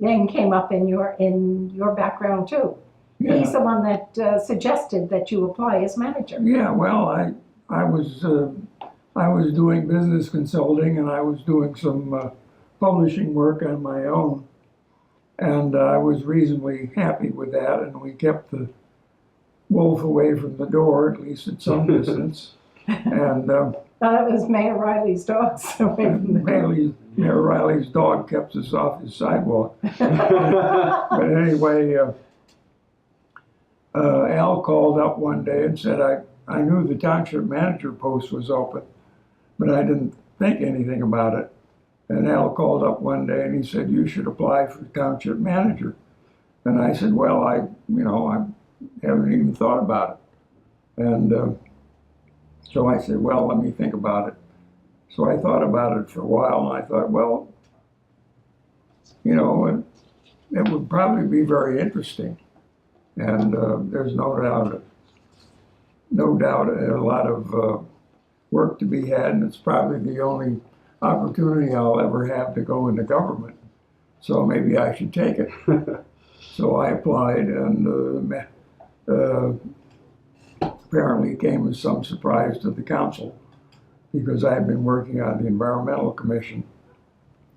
A: name came up in your background too.
B: Yeah.
A: He's the one that suggested that you apply as manager.
B: Yeah, well, I was doing business consulting, and I was doing some publishing work on my own, and I was reasonably happy with that, and we kept the wolf away from the door, at least at some distance. And
A: That was Mayor Riley's dogs away from the door.
B: Mayor Riley's dog kept us off his sidewalk. But anyway, Al called up one day and said, I knew the township manager post was open, but I didn't think anything about it. And Al called up one day and he said, you should apply for township manager. And I said, well, I haven't even thought about it. And so I said, well, let me think about it. So I thought about it for a while, and I thought, well, it would probably be very interesting. And there's no doubt a lot of work to be had, and it's probably the only opportunity I'll ever have to go into government. So maybe I should take it. So I applied, and apparently it came as some surprise to the council because I had been working on the Environmental Commission.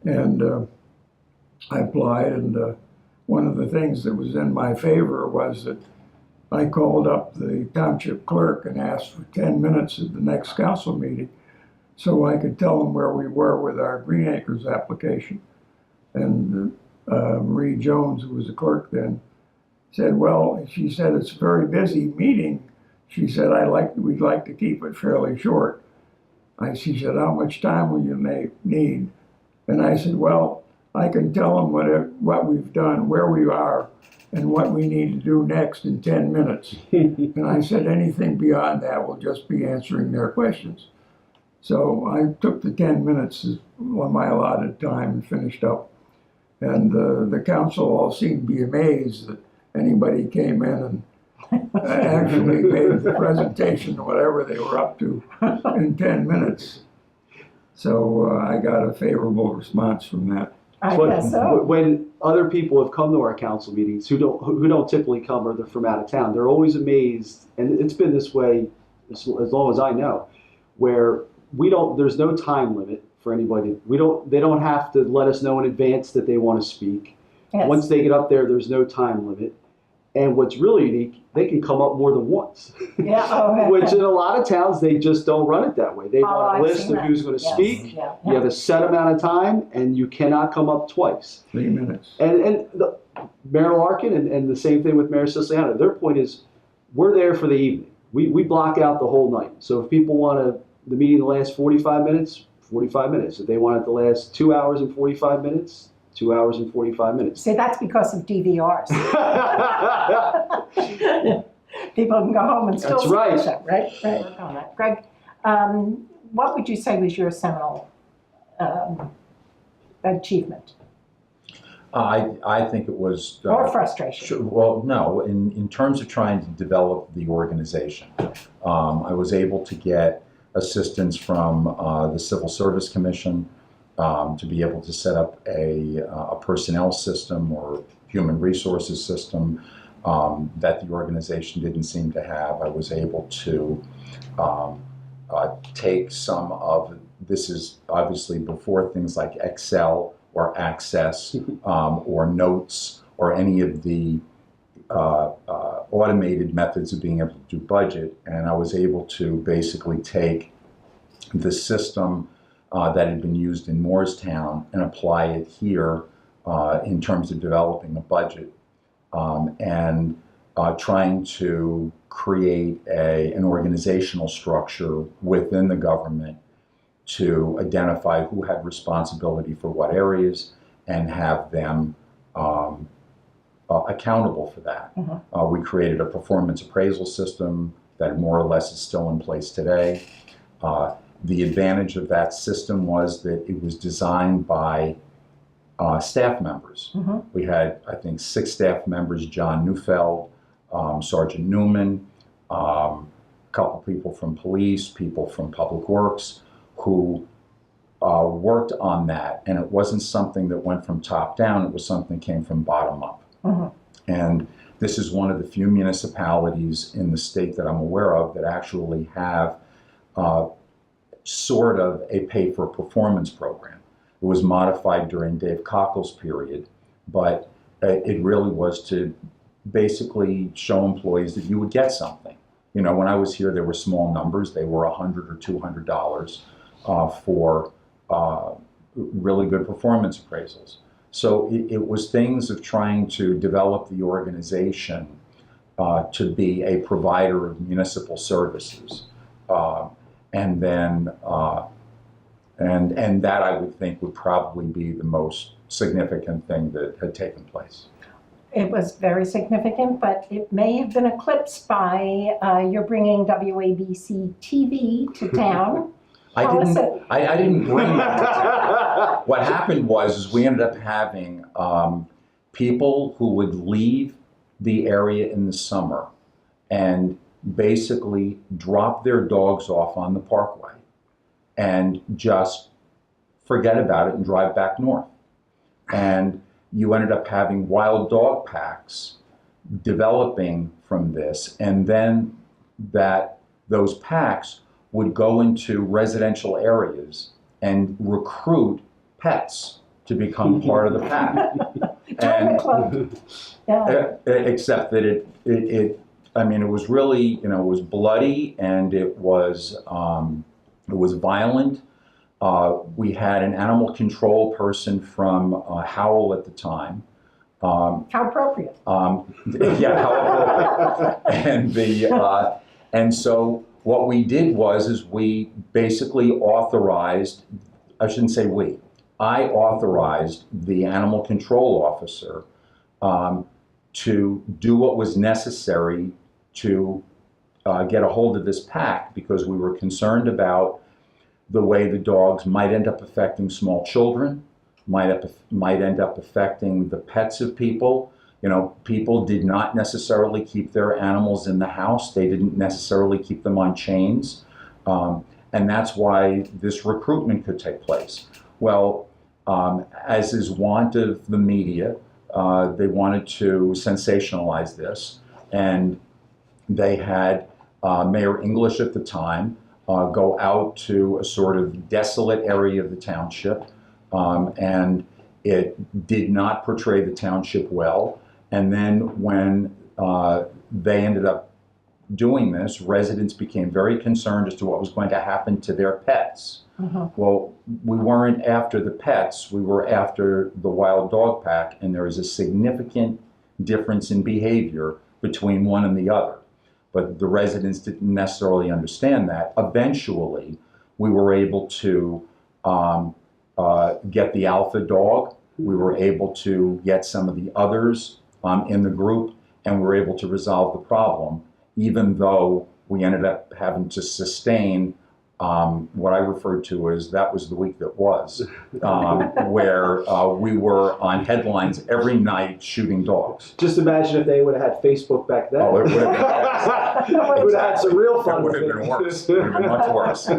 B: And I applied, and one of the things that was in my favor was that I called up the township clerk and asked for 10 minutes at the next council meeting so I could tell them where we were with our Green Acres application. And Marie Jones, who was the clerk then, said, well, she said, it's a very busy meeting. She said, we'd like to keep it fairly short. She said, how much time will you need? And I said, well, I can tell them what we've done, where we are, and what we need to do next in 10 minutes. And I said, anything beyond that will just be answering their questions. So I took the 10 minutes as my allotted time and finished up. And the council all seemed to be amazed that anybody came in and actually made the presentation, whatever they were up to, in 10 minutes. So I got a favorable response from that.
A: I guess so.
C: When other people have come to our council meetings who don't typically come or they're from out of town, they're always amazed, and it's been this way as long as I know, where there's no time limit for anybody. They don't have to let us know in advance that they want to speak.
A: Yes.
C: Once they get up there, there's no time limit. And what's really unique, they can come up more than once.
A: Yeah. Oh, okay.
C: Which in a lot of towns, they just don't run it that way. They want a
A: I've
C: list
A: seen
C: of
A: that.
C: who's going to
A: Yes.
C: speak.
A: Yeah.
C: You have a set amount of time, and you cannot come up twice.
B: 3 minutes.
C: And Mayor Larkin and the same thing with Mayor Siciliano, their point is, we're there for the evening. We block out the whole night. So if people want the meeting to last 45 minutes, 45 minutes. If they want it to last 2 hours and 45 minutes, 2 hours and 45 minutes.
A: See, that's because of DVRs. People can go home and still
C: That's
A: see
C: right.
A: the show, right? Right. Work on that. Greg, what would you say was your seminal achievement
D: I think it was.
A: or frustration?
D: Sure, well, no, in terms of trying to develop the organization, I was able to get assistance from the Civil Service Commission to be able to set up a personnel system or human resources system that the organization didn't seem to have. I was able to take some of, this is obviously before things like Excel or Access or Notes or any of the automated methods of being able to do budget, and I was able to basically take the system that had been used in Moorestown and apply it here in terms of developing a budget and trying to create an organizational structure within the government to identify who had responsibility for what areas and have them accountable for that.
A: Mm-hmm.
D: We created a performance appraisal system that more or less is still in place today. The advantage of that system was that it was designed by staff members.
A: Mm-hmm.
D: We had, I think, 6 staff members: John Neufeld, Sergeant Newman, a couple people from police, people from public works, who worked on that. And it wasn't something that went from top down, it was something that came from bottom up.
A: Mm-hmm.
D: And this is one of the few municipalities in the state that I'm aware of that actually have sort of a pay-for-performance program. It was modified during Dave Cockle's period, but it really was to basically show employees that you would get something. You know, when I was here, there were small numbers. They were $100 or $200 for really good performance appraisals. So it was things of trying to develop the organization to be a provider of municipal services. And then, and that I would think would probably be the most significant thing that had taken place.
A: It was very significant, but it may have been eclipsed by your bringing WABC TV to town.
D: I
A: How was
D: didn't.
A: it?
D: I didn't bring that to town. What happened was we ended up having people who would leave the area in the summer and basically drop their dogs off on the parkway and just forget about it and drive back north. And you ended up having wild dog packs developing from this, and then those packs would go into residential areas and recruit pets to become part of the pack.
A: Join the club. Yeah.
D: Except that it was really, it was bloody and it was violent. We had an animal control person from Howell at the time.
A: How appropriate.
D: Yeah, how appropriate. And so what we did was we basically authorized, I shouldn't say we, I authorized the animal control officer to do what was necessary to get a hold of this pack, because we were concerned about the way the dogs might end up affecting small children, might end up affecting the pets of people. You know, people did not necessarily keep their animals in the house. They didn't necessarily keep them on chains. And that's why this recruitment could take place. Well, as is wont of the media, they wanted to sensationalize this. And they had Mayor English at the time go out to a sort of desolate area of the township. And it did not portray the township well. And then when they ended up doing this, residents became very concerned as to what was going to happen to their pets. Well, we weren't after the pets, we were after the wild dog pack, and there is a significant difference in behavior between one and the other. But the residents didn't necessarily understand that. Eventually, we were able to get the alpha dog. We were able to get some of the others in the group, and we were able to resolve the problem, even though we ended up having to sustain what I referred to as that was the week that was, where we were on headlines every night shooting dogs.
C: Just imagine if they would have had Facebook back then.
D: Oh, it would have been
C: It would have had some real fun.
D: It would have been worse. It would have been much worse.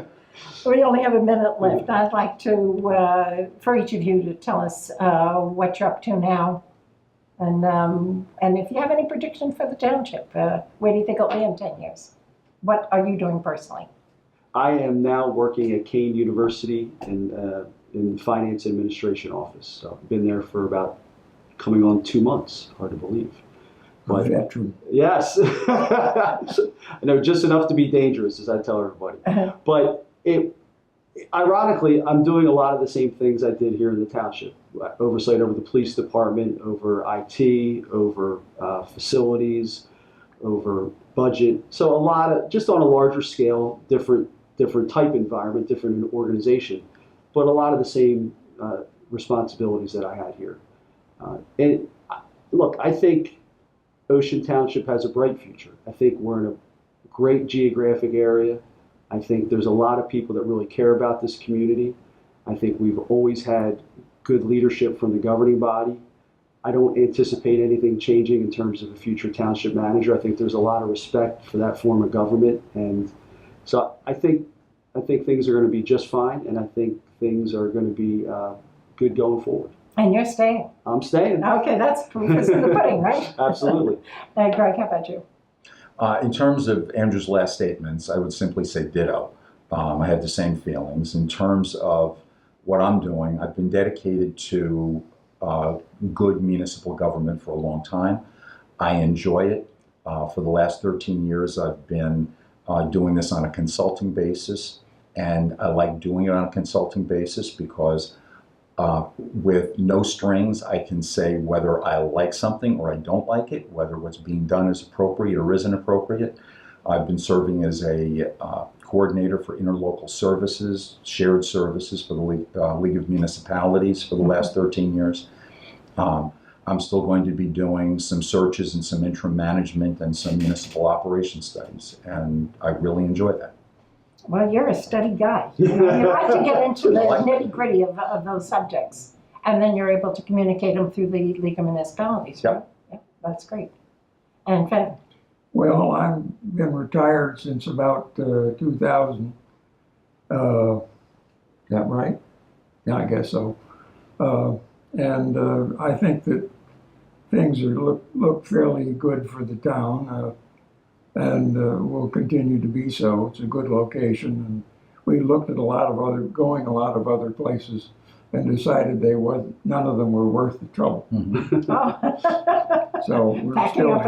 A: We only have a minute left. I'd like to, for each of you to tell us what you're up to now. And if you have any prediction for the township, where do you think it'll be in 10 years? What are you doing personally?
C: I am now working at Kane University in the Finance Administration Office. So I've been there for about coming on 2 months. Hard to believe.
B: A veteran.
C: Yes. I know just enough to be dangerous, as I tell everybody. But ironically, I'm doing a lot of the same things I did here in the township. Oversight over the police department, over IT, over facilities, over budget. So a lot of, just on a larger scale, different type environment, different organization, but a lot of the same responsibilities that I had here. And look, I think Ocean Township has a bright future. I think we're in a great geographic area. I think there's a lot of people that really care about this community. I think we've always had good leadership from the governing body. I don't anticipate anything changing in terms of a future township manager. I think there's a lot of respect for that form of government. And so I think things are going to be just fine, and I think things are going to be good going forward.
A: And you're staying?
C: I'm staying.
A: Okay, that's proof is in the pudding, right?
C: Absolutely.
A: Greg, how about you?
D: In terms of Andrew's last statements, I would simply say ditto. I had the same feelings. In terms of what I'm doing, I've been dedicated to good municipal government for a long time. I enjoy it. For the last 13 years, I've been doing this on a consulting basis, and I like doing it on a consulting basis because with no strings, I can say whether I like something or I don't like it, whether what's being done is appropriate or isn't appropriate. I've been serving as a coordinator for interlocal services, shared services for the League of Municipalities for the last 13 years. I'm still going to be doing some searches and some interim management and some municipal operation studies, and I really enjoy that.
A: Well, you're a steady guy. You like to get into the nitty-gritty of those subjects, and then you're able to communicate them through the League of Municipalities. Right?
D: Yep.
A: Yeah, that's great. And Fenton?
B: Well, I've been retired since about 2000. Is that right? Yeah, I guess so. And I think that things look fairly good for the town, and will continue to be so. It's a good location, and we looked at a lot of other places, and decided none of them were worth the trouble. So we're still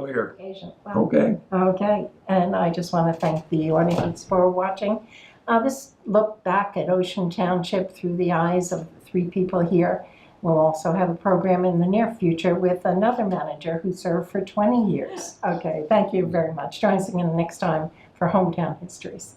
B: here.
A: Well,
B: Okay.
A: Okay, and I just want to thank the audience for watching. This look back at Ocean Township through the eyes of the three people here. We'll also have a program in the near future with another manager who served for 20 years. Okay, thank you very much. Join us again next time for Hometown Histories.